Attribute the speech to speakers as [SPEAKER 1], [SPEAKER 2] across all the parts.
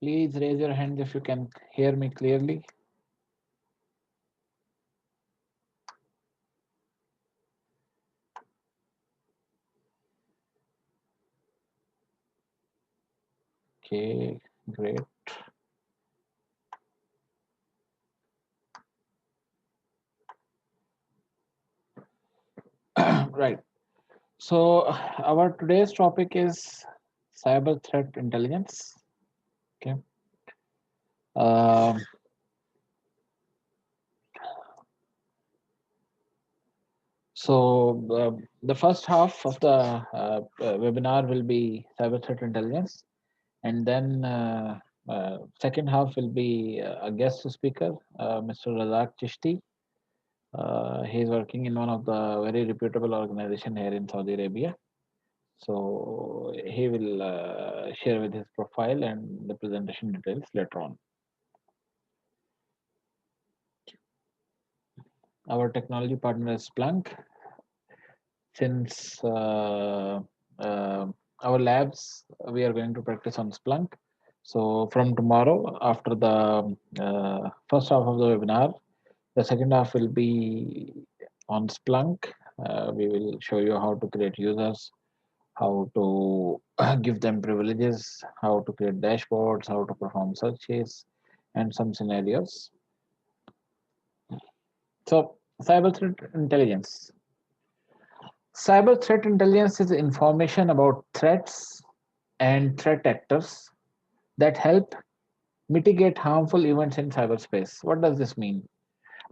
[SPEAKER 1] Please raise your hand if you can hear me clearly. Okay, great. Right. So our today's topic is cyber threat intelligence. Okay. Um the first half of the webinar will be cyber threat intelligence, and then second half will be a guest speaker, Mr. Razak Chishti. He is working in one of the very reputable organization here in Saudi Arabia. So he will share with his profile and the presentation details later on. Our technology partner is Splunk. Since uh, our labs, we are going to practice on Splunk. So from tomorrow, after the first half of the webinar, the second half will be on Splunk. We will show you how to create users, how to give them privileges, how to create dashboards, how to perform searches, and some scenarios. So, cyber threat intelligence. Cyber threat intelligence is information about threats and threat actors that help mitigate harmful events in cyberspace. What does this mean?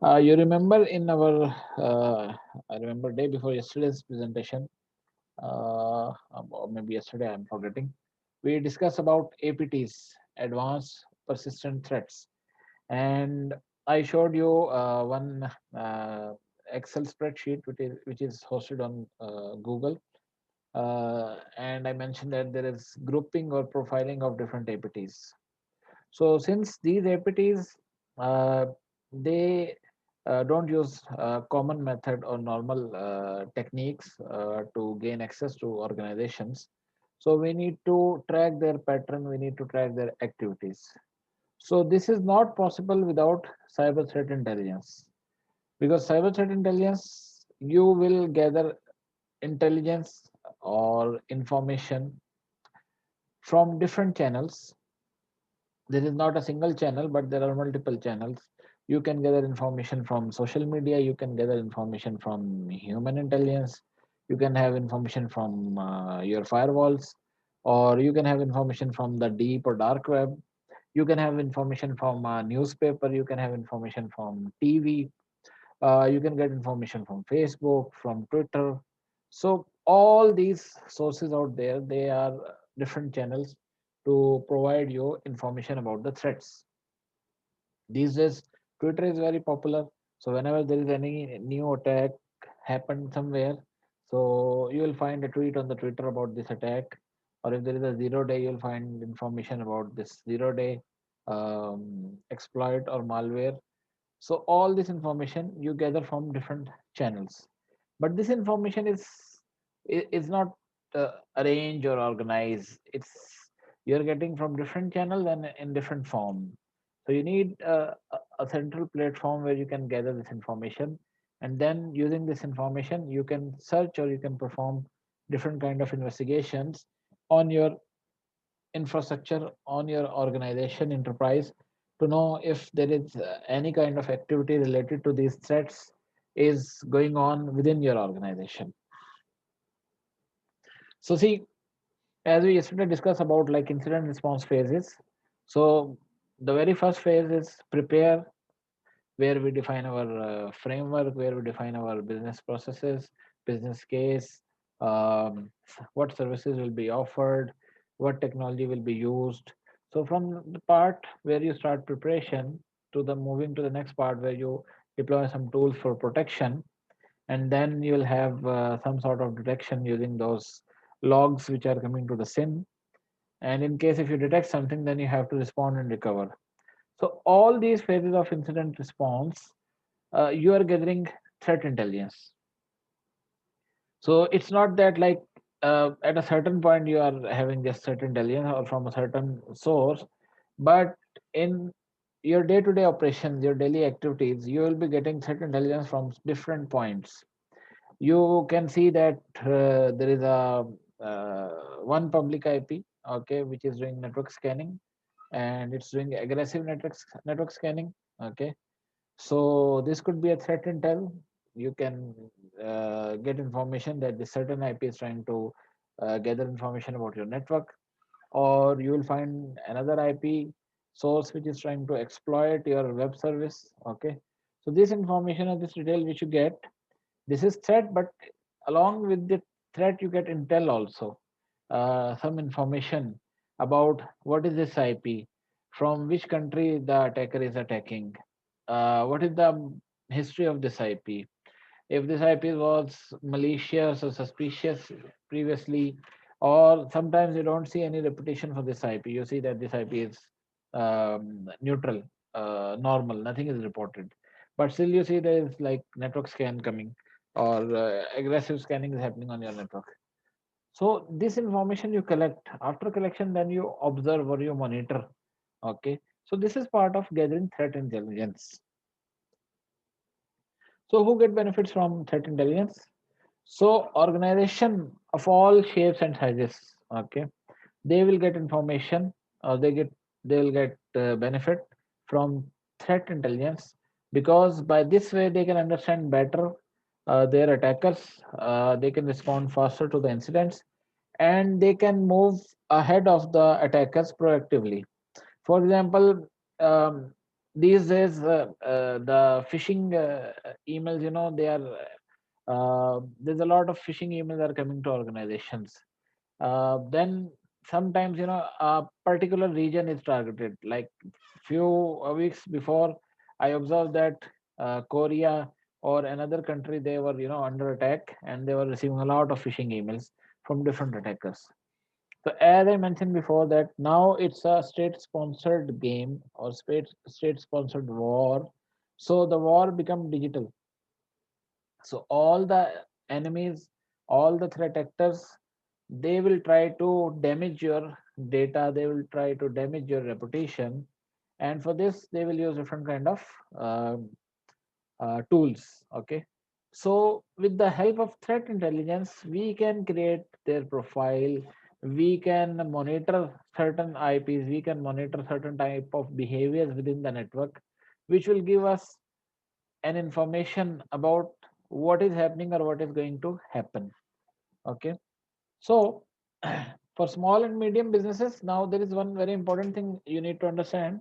[SPEAKER 1] You remember in our, I remember day before yesterday's presentation, or maybe yesterday, I'm forgetting. We discussed about APTs, Advanced Persistent Threats, and I showed you one Excel spreadsheet which is hosted on Google, and I mentioned that there is grouping or profiling of different APTs. So since these APTs, uh, they don't use common method or normal techniques to gain access to organizations. So we need to track their pattern, we need to track their activities. So this is not possible without cyber threat intelligence, because cyber threat intelligence, you will gather intelligence or information from different channels. There is not a single channel, but there are multiple channels. You can gather information from social media, you can gather information from human intelligence, you can have information from your firewalls, or you can have information from the deep or dark web. You can have information from a newspaper, you can have information from TV, you can get information from Facebook, from Twitter. So all these sources out there, they are different channels to provide you information about the threats. These days, Twitter is very popular. So whenever there is any new attack happened somewhere, so you will find a tweet on the Twitter about this attack. Or if there is a 0 day, you'll find information about this 0 day exploit or malware. So all this information you gather from different channels, but this information is not arranged or organized. It's, you're getting from different channels and in different form. So you need a central platform where you can gather this information, and then using this information you can search or you can perform different kind of investigations on your infrastructure, on your organization enterprise, to know if there is any kind of activity related to these threats is going on within your organization. So see, as we yesterday discussed about like incident response phases, so the very first phase is prepare, where we define our framework, where we define our business processes, business case, what services will be offered, what technology will be used. So from the part where you start preparation to the moving to the next part where you deploy some tools for protection, and then you'll have some sort of detection using those logs which are coming to the SIM. And in case if you detect something, then you have to respond and recover. So all these phases of incident response, you are gathering threat intelligence. So it's not that like at a certain point you are having just threat intelligence or from a certain source. But in your day-to-day operations, your daily activities, you will be getting threat intelligence from different points. You can see that there is a one public IP, okay, which is doing network scanning, and it's doing aggressive network scanning, okay. So this could be a threat intel. You can get information that this certain IP is trying to gather information about your network, or you will find another IP source which is trying to exploit your web service. Okay, so this information or this detail which you get, this is threat, but along with the threat, you get intel also, some information about what is this IP, from which country the attacker is attacking, what is the history of this IP, if this IP was malicious or suspicious previously, or sometimes you don't see any reputation for this IP. You see that this IP is neutral, normal, nothing is reported. But still, you see there is like network scan coming, or aggressive scanning is happening on your network. So this information you collect. After collection, then you observe or you monitor. Okay. So this is part of gathering threat intelligence. So who get benefits from threat intelligence? So organization of all shapes and sizes, okay, they will get information, or they will get benefit from threat intelligence, because by this way they can understand better their attackers. They can respond faster to the incidents, and they can move ahead of the attackers proactively. For example, these days the phishing emails, they are there's a lot of phishing emails are coming to organizations. Then sometimes, a particular region is targeted. Like few weeks before, I observed that Korea or another country, they were, under attack, and they were receiving a lot of phishing emails from different attackers. So as I mentioned before, that now it's a state-sponsored game, or state-sponsored war. So the war become digital. So all the enemies, all the threat actors, they will try to damage your data. They will try to damage your reputation, and for this they will use different kind of tools. Okay, so with the help of threat intelligence, we can create their profile. We can monitor certain IPs. We can monitor certain type of behaviors within the network, which will give us an information about what is happening or what is going to happen. Okay, so for small and medium businesses, now there is one very important thing you need to understand,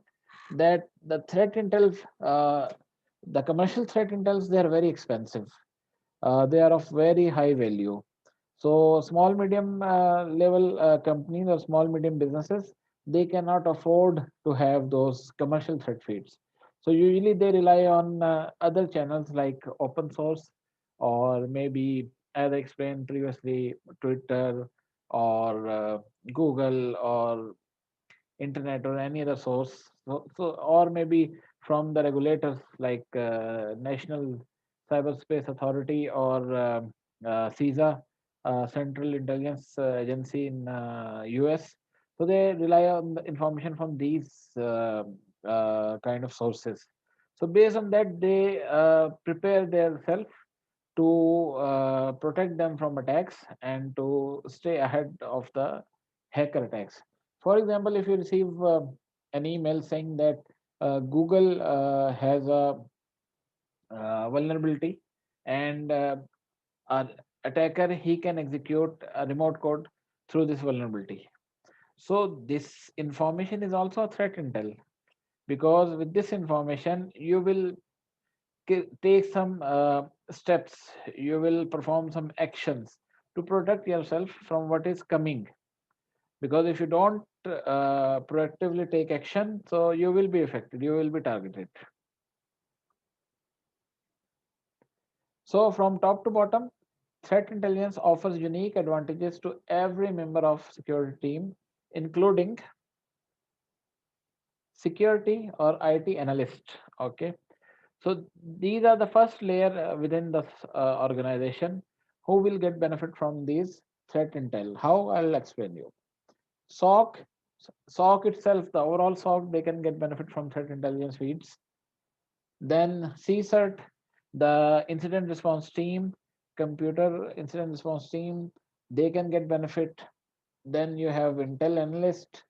[SPEAKER 1] that the threat intel, the commercial threat intels, they are very expensive. They are of very high value. So small medium level companies or small medium businesses, they cannot afford to have those commercial threat feeds. So usually they rely on other channels like open source, or maybe, as I explained previously, Twitter, or Google, or internet, or any other source. So or maybe from the regulators like National Cyberspace Authority, or CISA, Central Intelligence Agency in US. So they rely on the information from these kind of sources. So based on that, they prepare their self to protect them from attacks, and to stay ahead of the hacker attacks. For example, if you receive an email saying that Google has a vulnerability, and an attacker, he can execute a remote code through this vulnerability. So this information is also a threat intel, because with this information you will take some steps, you will perform some actions to protect yourself from what is coming. Because if you don't proactively take action, so you will be affected, you will be targeted. So from top to bottom, threat intelligence offers unique advantages to every member of security team, including security or IT analyst. Okay, so these are the first layer within the organization who will get benefit from these threat intel. How? I'll explain you. SOC, SOC itself, the overall SOC, they can get benefit from threat intelligence feeds. Then CSERT, the incident response team, computer incident response team, they can get benefit. Then you have Intel Analyst,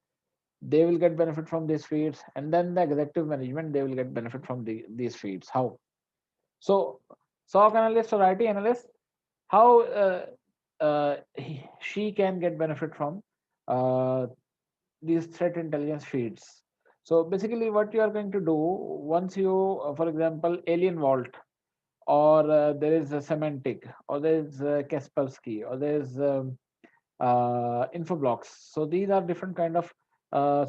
[SPEAKER 1] they will get benefit from these feeds. And then the executive management, they will get benefit from these feeds. How? So, SOC analyst or IT analyst, how she can get benefit from uh, these threat intelligence feeds. So basically, what you are going to do once you, for example, Alien Vault, or there is a Semantic, or there is Kaspersky, or there is Infoblocks. So these are different kind of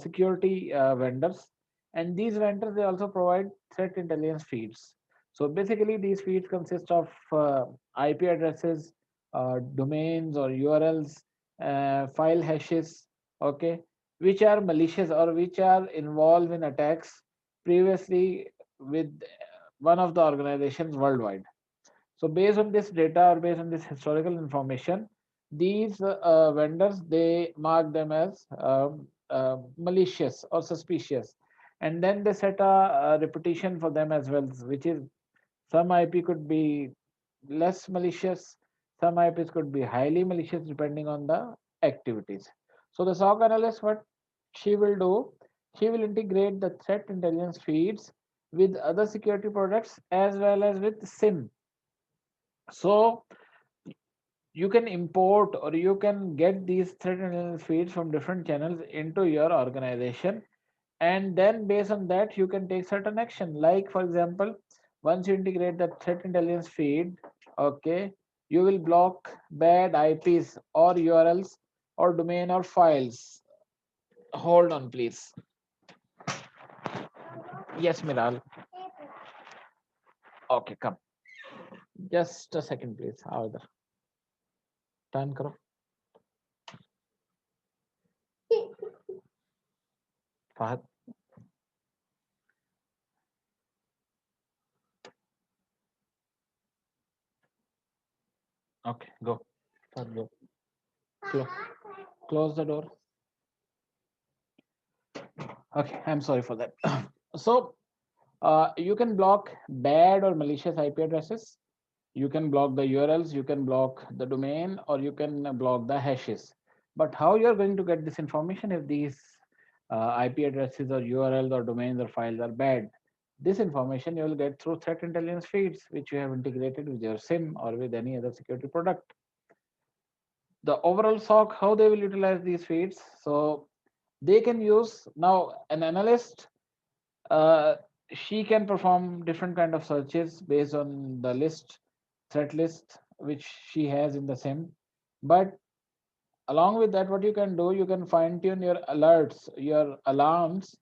[SPEAKER 1] security vendors, and these vendors, they also provide threat intelligence feeds. So basically, these feeds consist of IP addresses, domains or URLs, file hashes, okay, which are malicious or which are involved in attacks previously with one of the organizations worldwide. So based on this data or based on this historical information, these vendors, they mark them as malicious or suspicious, and then they set a repetition for them as well, which is some IP could be less malicious, some IPs could be highly malicious depending on the activities. So the SOC analyst, what she will do, she will integrate the threat intelligence feeds with other security products as well as with SIM. So you can import or you can get these threat intelligence feeds from different channels into your organization, and then based on that you can take certain action, like for example, once you integrate the threat intelligence feed, okay, you will block bad IPs or URLs or domain or files. Hold on please. Yes, Miral. Okay, come. Just a second please. How the turn karo. Fahad. Okay, go. Fahad, go. Clo- Close the door. Okay, I'm sorry for that. So you can block bad or malicious IP addresses. You can block the URLs, you can block the domain, or you can block the hashes. But how you're going to get this information if these IP addresses or URLs or domains or files are bad? This information you will get through threat intelligence feeds, which you have integrated with your SIM or with any other security product. The overall SOC, how they will utilize these feeds? So they can use now an analyst, uh, she can perform different kind of searches based on the list, threat list, which she has in the SIM. But along with that, what you can do, you can fine tune your alerts, your alarms.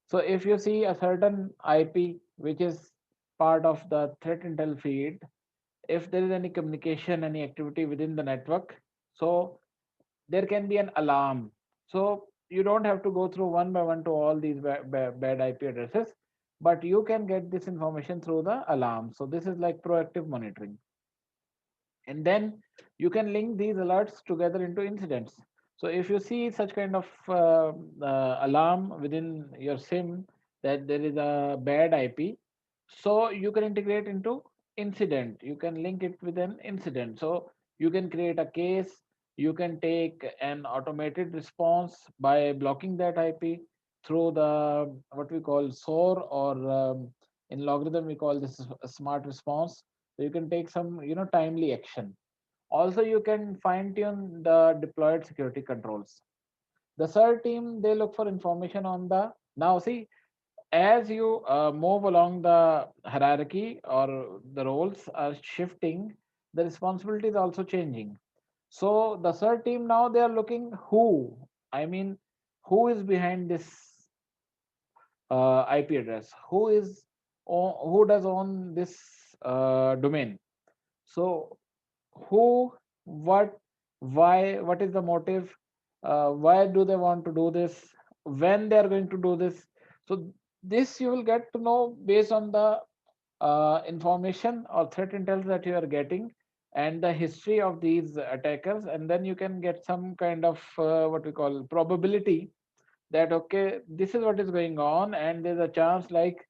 [SPEAKER 1] So if you see a certain IP which is part of the threat intel feed, if there is any communication, any activity within the network, so there can be an alarm. So you don't have to go through one by one to all these bad IP addresses, but you can get this information through the alarm. So this is like proactive monitoring. And then you can link these alerts together into incidents. So if you see such kind of alarm within your SIM that there is a bad IP, so you can integrate into incident. You can link it with an incident. So you can create a case. You can take an automated response by blocking that IP through the what we call SOAR, or in logarithm we call this a smart response. So you can take some timely action. Also, you can fine tune the deployed security controls. The third team, they look for information on the, now see, as you move along the hierarchy or the roles are shifting, the responsibility is also changing. So the third team now, they are looking who, I mean, who is behind this IP address, who does own this domain. So who, what, why, what is the motive, why do they want to do this, when they are going to do this. So this you will get to know based on the information or threat intel that you are getting and the history of these attackers, and then you can get some kind of what we call probability that okay, this is what is going on, and there's a chance like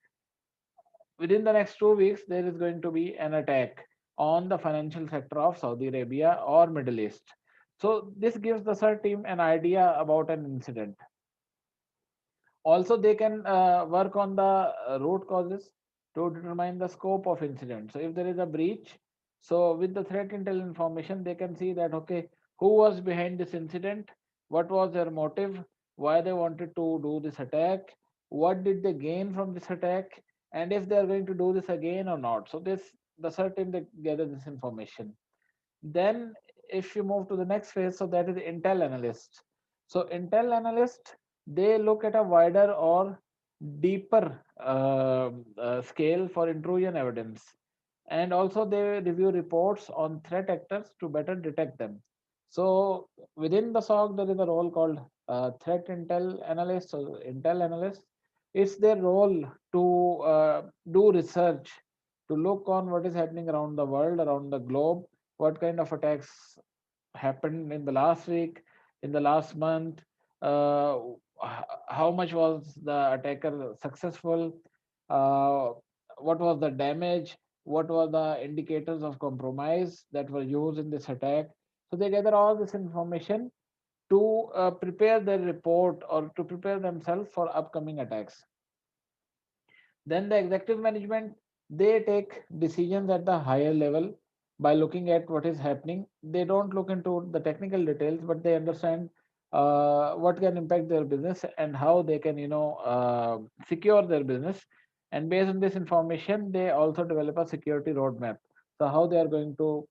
[SPEAKER 1] within the next 2 weeks there is going to be an attack on the financial sector of Saudi Arabia or Middle East. So this gives the SIR team an idea about an incident. Also, they can work on the root causes to determine the scope of incident. So if there is a breach, so with the threat intel information, they can see that okay, who was behind this incident, what was their motive, why they wanted to do this attack, what did they gain from this attack, and if they are going to do this again or not. So this the certain they gather this information. Then, if you move to the next phase, so that is Intel analyst. So, Intel analyst, they look at a wider or deeper scale for intrusion evidence, and also they review reports on threat actors to better detect them. So, within the SOC, there is a role called threat intel analyst or Intel analyst. It's their role to do research, to look on what is happening around the world, around the globe, what kind of attacks happened in the last week, in the last month, uh, how much was the attacker successful, uh, what was the damage, what were the indicators of compromise that were used in this attack. So they gather all this information to prepare their report or to prepare themselves for upcoming attacks. Then the executive management, they take decisions at the higher level by looking at what is happening. They don't look into the technical details, but they understand what can impact their business and how they can, secure their business. And based on this information, they also develop a security roadmap. So how they are going to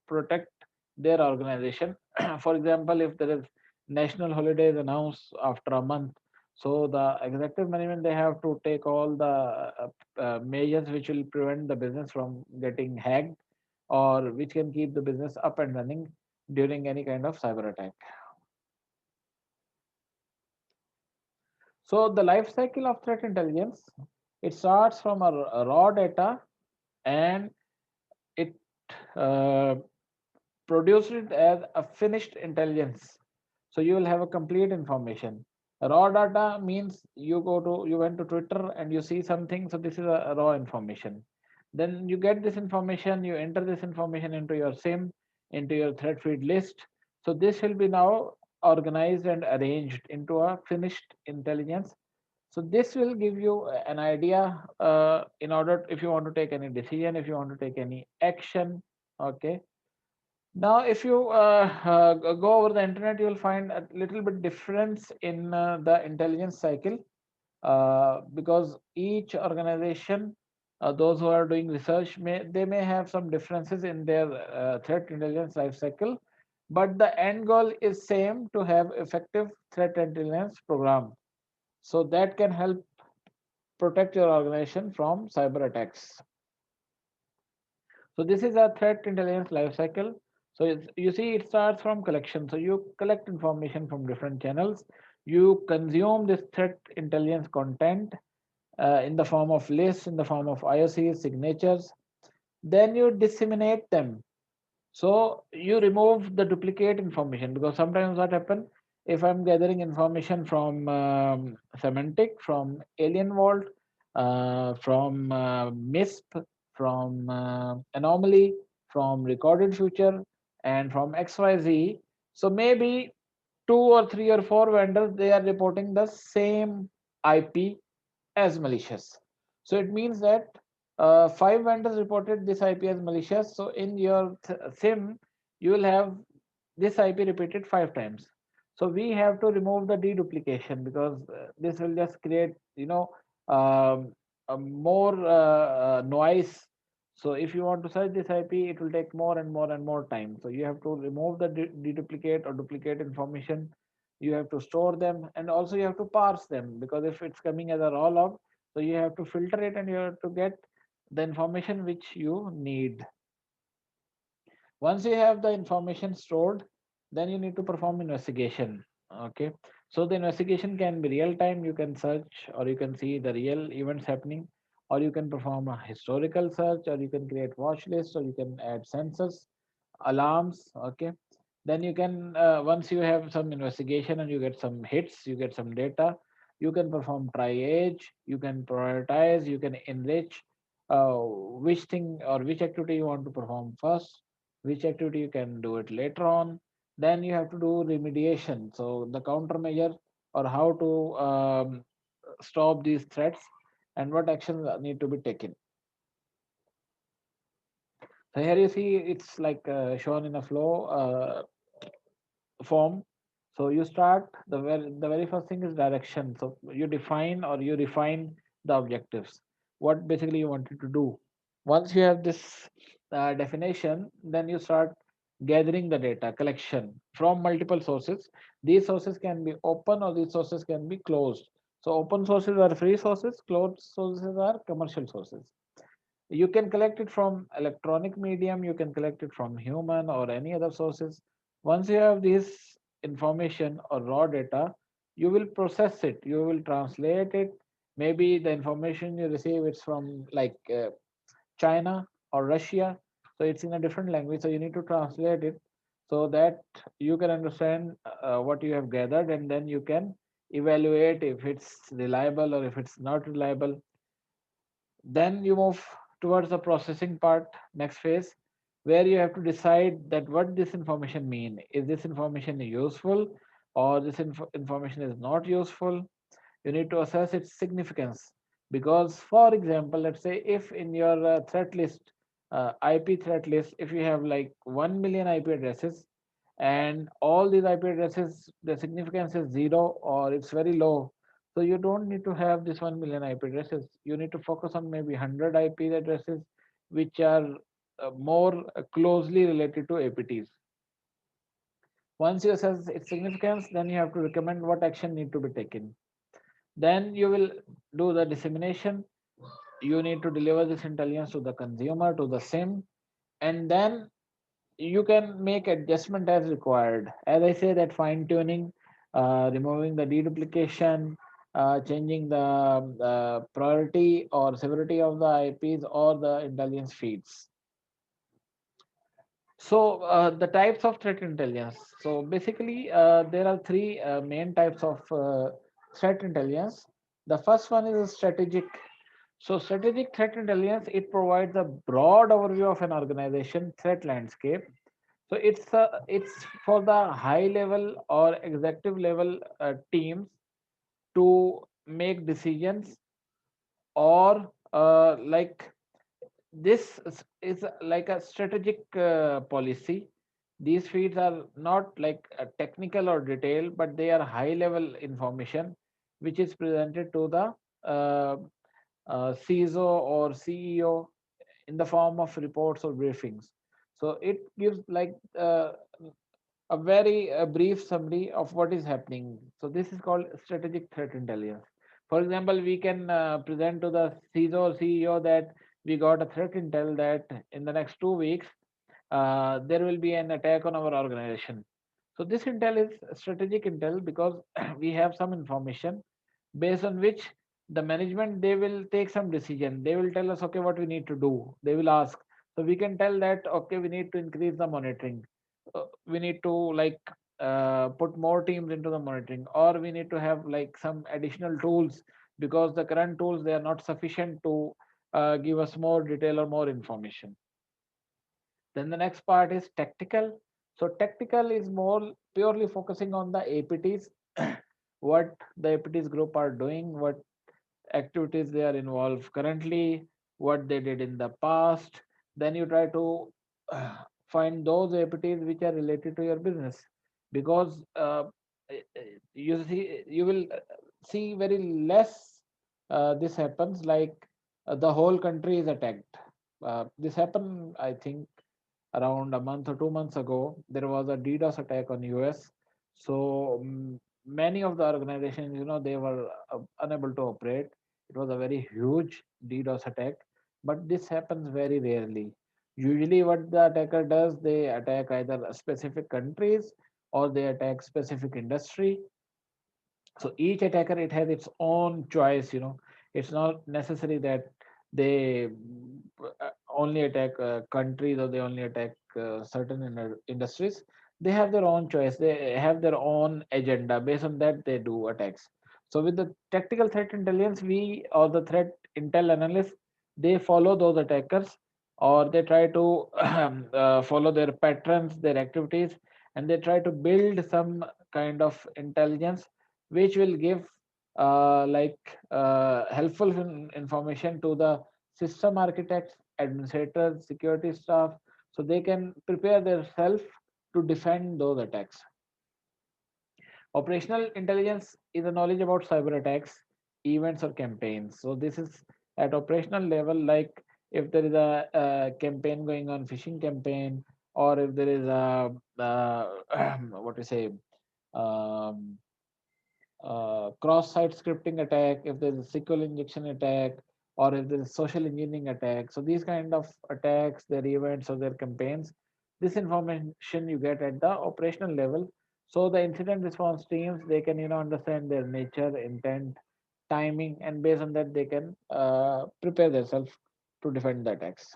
[SPEAKER 1] protect their organization. For example, if there is national holidays announced after a month, so the executive management, they have to take all the measures which will prevent the business from getting hacked or which can keep the business up and running during any kind of cyber attack. So the life cycle of threat intelligence, it starts from a raw data and it uh, produce it as a finished intelligence. So you will have a complete information. Raw data means you went to Twitter and you see something. So this is a raw information. Then you get this information, you enter this information into your SIM, into your threat feed list. So this will be now organized and arranged into a finished intelligence. So this will give you an idea in order if you want to take any decision, if you want to take any action. Okay, now, if you go over the internet, you will find a little bit difference in the intelligence cycle because each organization, those who are doing research, may have some differences in their threat intelligence life cycle, but the end goal is same to have effective threat intelligence program. So that can help protect your organization from cyber attacks. So this is a threat intelligence life cycle. So you see, it starts from collection. So you collect information from different channels. You consume this threat intelligence content in the form of lists, in the form of IOCs, signatures. Then you disseminate them. So you remove the duplicate information because sometimes what happen if I'm gathering information from semantic, from Alien Vault, from MISP, from Anomaly, from Recorded Future, and from XYZ. So maybe two or three or four vendors they are reporting the same IP as malicious. So it means that five vendors reported this IP as malicious. So in your SIM, you will have this IP repeated five times. So we have to remove the deduplication because this will just create, a more noise. So if you want to search this IP, it will take more and more and more time. So you have to remove the deduplicate or duplicate information. You have to store them and also you have to parse them because if it's coming as a raw log, so you have to filter it and you have to get the information which you need. Once you have the information stored, then you need to perform investigation. Okay, so the investigation can be real time. You can search or you can see the real events happening, or you can perform a historical search, or you can create watch lists, or you can add sensors, alarms. Okay, Then you can, once you have some investigation and you get some hits, you get some data, you can perform triage, you can prioritize, you can enrich which thing or which activity you want to perform first, which activity you can do it later on. Then you have to do remediation, so the countermeasure, or how to stop these threats and what actions need to be taken. So here you see it's like shown in a flow form. So you start, the very first thing is direction. So you define or you refine the objectives, what basically you wanted to do. Once you have this definition, then you start gathering the data collection from multiple sources. These sources can be open or these sources can be closed. So open sources are free sources, closed sources are commercial sources. You can collect it from electronic medium, you can collect it from human or any other sources. Once you have this information or raw data, you will process it, you will translate it. Maybe the information you receive it's from like China or Russia, so it's in a different language, so you need to translate it so that you can understand what you have gathered, and then you can evaluate if it's reliable or if it's not reliable. Then you move towards the processing part, next phase, where you have to decide that what this information mean. Is this information useful or this information is not useful? You need to assess its significance. Because, for example, let's say if in your threat list, IP threat list, if you have like 1 million IP addresses, and all these IP addresses, the significance is zero or it's very low. So you don't need to have this 1 million IP addresses. You need to focus on maybe 100 IP addresses, which are more closely related to APTs. Once you assess its significance, then you have to recommend what action need to be taken. Then you will do the dissemination. You need to deliver this intelligence to the consumer, to the SIM, and then you can make adjustment as required. As I say, that fine tuning, removing the deduplication, changing the priority or severity of the IPs or the intelligence feeds. So the types of threat intelligence. So basically, there are three main types of threat intelligence. The first one is strategic. So strategic threat intelligence, it provides a broad overview of an organization threat landscape. So it's for the high level or executive level teams to make decisions, or like this is like a strategic policy. These feeds are not like a technical or detail, but they are high level information which is presented to the uh, CISO or CEO in the form of reports or briefings. So it gives like a very brief summary of what is happening. So this is called strategic threat intelligence. For example, we can present to the CISO or CEO that we got a threat intel that in the next 2 weeks there will be an attack on our organization. So this intel is strategic intel because we have some information based on which the management, they will take some decision. They will tell us, okay, what we need to do. They will ask. So we can tell that, okay, we need to increase the monitoring. We need to like put more teams into the monitoring, or we need to have like some additional tools because the current tools, they are not sufficient to give us more detail or more information. Then the next part is tactical. So tactical is more purely focusing on the APTs, what the APTs group are doing, what activities they are involved currently, what they did in the past. Then you try to find those APTs which are related to your business, because you will see very less this happens like the whole country is attacked. This happened, I think, around a month or 2 months ago. There was a DDoS attack on US. So many of the organizations, they were unable to operate. It was a very huge DDoS attack, but this happens very rarely. Usually, what the attacker does, they attack either specific countries or they attack specific industry. So each attacker, it has its own choice. It's not necessary that they only attack countries or they only attack certain industries. they have their own choice, they have their own agenda, based on that they do attacks. So with the tactical threat intelligence, we or the threat intel analysts, they follow those attackers, or they try to follow their patterns, their activities, and they try to build some kind of intelligence which will give helpful information to the system architects, administrators, security staff, so they can prepare themselves to defend those attacks. Operational intelligence is a knowledge about cyber attacks, events, or campaigns. So this is at operational level, like if there is a campaign going on, phishing campaign, or if there is a what to say, um, cross-site scripting attack, if there's a SQL injection attack, or if there's social engineering attack. So these kind of attacks, their events or their campaigns, this information you get at the operational level. So the incident response teams, they can understand their nature, intent, timing, and based on that they can prepare themselves to defend the attacks.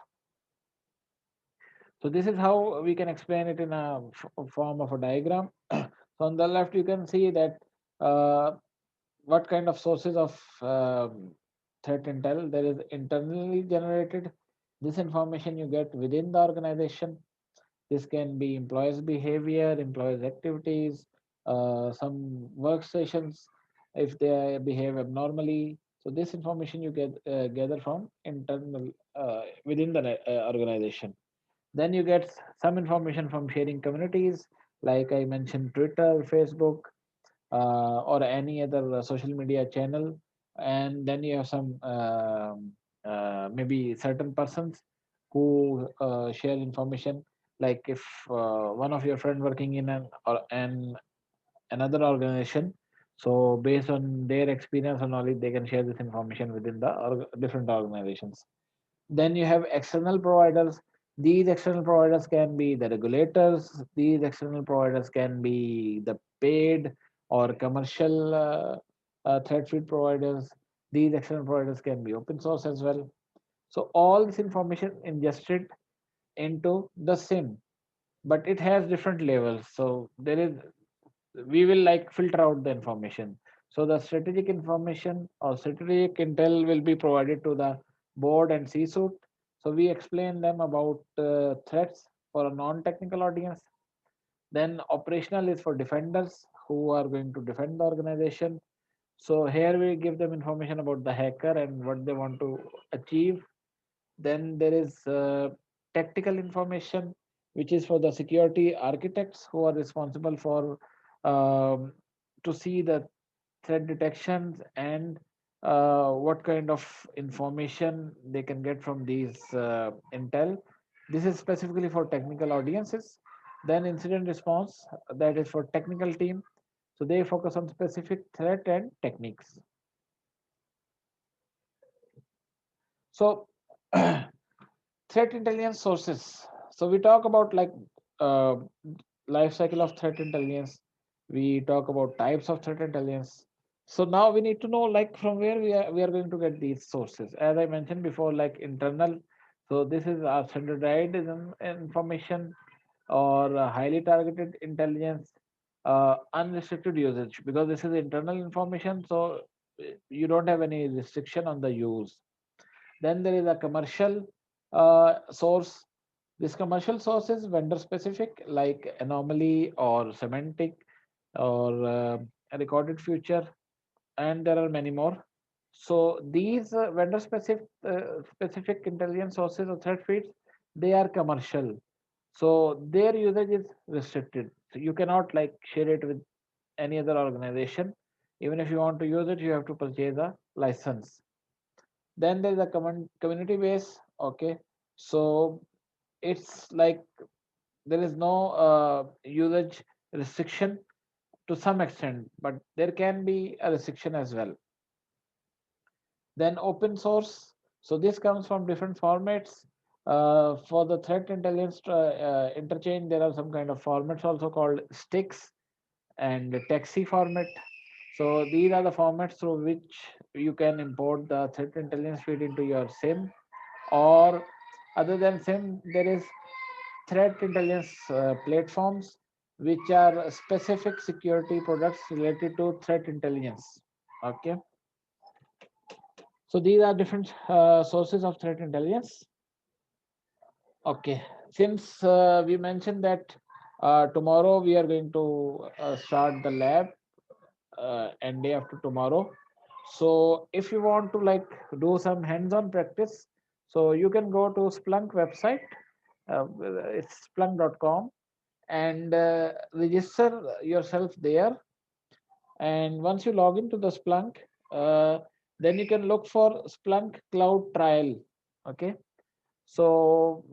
[SPEAKER 1] So this is how we can explain it in a form of a diagram. So on the left you can see that what kind of sources of threat intel there is. Internally generated, this information you get within the organization. This can be employees behavior, employees activities, some workstations if they behave abnormally. So this information you get gather from internal within the organization. Then you get some information from sharing communities, like I mentioned, Twitter, Facebook, or any other social media channel. And then you have some maybe certain persons who share information, like if one of your friend working in an another organization, so based on their experience or knowledge they can share this information within the different organizations. Then you have external providers. These external providers can be the regulators. These external providers can be the paid or commercial threat feed providers. These external providers can be open source as well. So all this information ingested into the SIM, but it has different levels. So there is, we will like filter out the information. So the strategic information or strategic intel will be provided to the board and C-suite. So we explain them about threats for a non-technical audience. Then operational is for defenders who are going to defend the organization. So here we give them information about the hacker and what they want to achieve. Then there is tactical information, which is for the security architects who are responsible for um, to see the threat detections and what kind of information they can get from these intel. This is specifically for technical audiences. Then incident response, that is for technical team. So they focus on specific threat and techniques. So threat intelligence sources. So we talk about like uh, life cycle of threat intelligence. We talk about types of threat intelligence. So now we need to know like from where we are going to get these sources. As I mentioned before, like internal. So this is our standardized information or highly targeted intelligence, unrestricted usage, because this is internal information. So you don't have any restriction on the use. Then there is a commercial source. This commercial source is vendor specific, like anomaly or semantic or a recorded future, and there are many more. So these vendor specific intelligence sources or threat feeds, they are commercial. So their usage is restricted. So you cannot like share it with any other organization. Even if you want to use it, you have to purchase a license. Then there's a community base. Okay, so it's like there is no usage restriction to some extent, but there can be a restriction as well. Then open source. So this comes from different formats. For the threat intelligence interchange, there are some kind of formats also called sticks and taxi format. So these are the formats through which you can import the threat intelligence feed into your SIM. Or other than SIM, there is threat intelligence platforms which are specific security products related to threat intelligence. Okay, so these are different sources of threat intelligence. Okay, since we mentioned that tomorrow we are going to start the lab and day after tomorrow. So if you want to like do some hands-on practice, so you can go to Splunk website. It's splunk.com and register yourself there. And once you log into the Splunk, uh, then you can look for Splunk Cloud Trial. Okay, so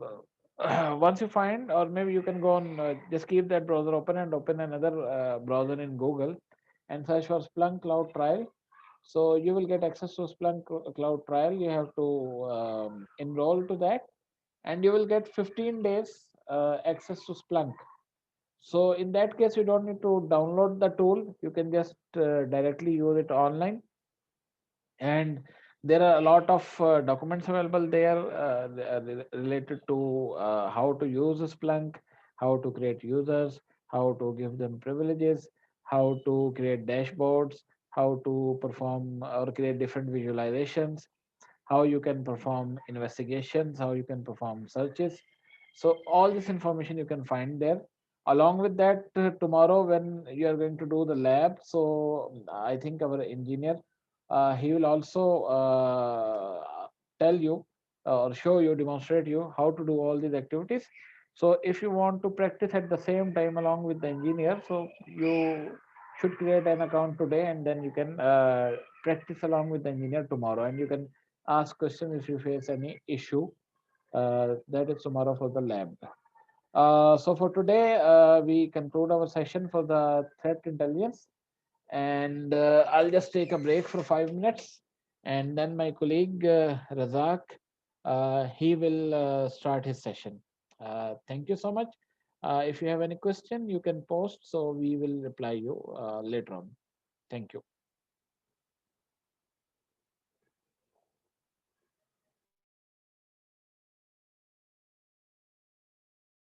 [SPEAKER 1] once you find, or maybe you can go on, just keep that browser open and open another browser in Google and search for Splunk Cloud Trial. So you will get access to Splunk Cloud Trial. You have to enroll to that, and you will get 15 days access to Splunk. So in that case, you don't need to download the tool. You can just directly use it online, and there are a lot of documents available there related to how to use Splunk, how to create users, how to give them privileges, how to create dashboards, how to perform or create different visualizations, how you can perform investigations, how you can perform searches. So all this information you can find there. Along with that, tomorrow when you are going to do the lab, so I think our engineer, he will also tell you or show you, demonstrate you how to do all these activities. So if you want to practice at the same time along with the engineer, so you should create an account today, and then you can practice along with the engineer tomorrow, and you can ask questions if you face any issue. That is tomorrow for the lab. So for today, we conclude our session for the threat intelligence, and I'll just take a break for 5 minutes, and then my colleague Razak, he will start his session. Thank you so much. If you have any question, you can post, so we will reply you later on. Thank you.